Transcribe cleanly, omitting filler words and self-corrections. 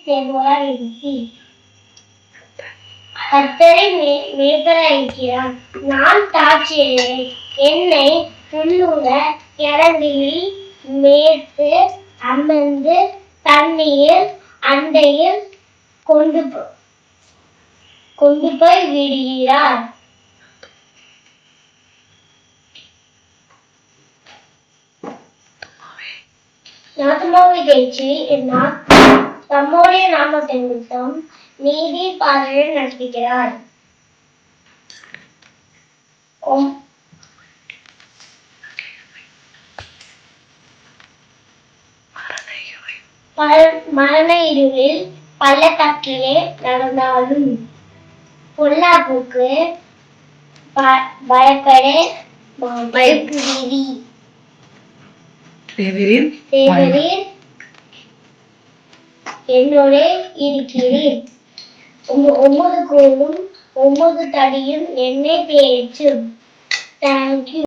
சேர்ந்தவராய் இருப்பி. கர்த்தரை மேய்ப்பராயிருக்கிறார். நான் தாழ்ச்சியடைவேன். என்னை புல்லுள்ள இடங்களில் மேய்த்து அமர்ந்து தண்ணீர் அண்டையில் கொண்டு போய் விடுகிறார். நாத்துமாவை தேற்றி என்னால் தம்முடைய நாமத்தை நிமித்தம் நீதி பாதையில் நடத்துகிறார். மரண இருளில் பள்ளத்தாக்கிலே நடந்தாலும் பொல்லாப்புக்கு பயப்படுவீர். என்னோட இருக்கிறீர். உமது கோலும் உமது தடியும் என்னை தேற்றும். தேங்க்யூ.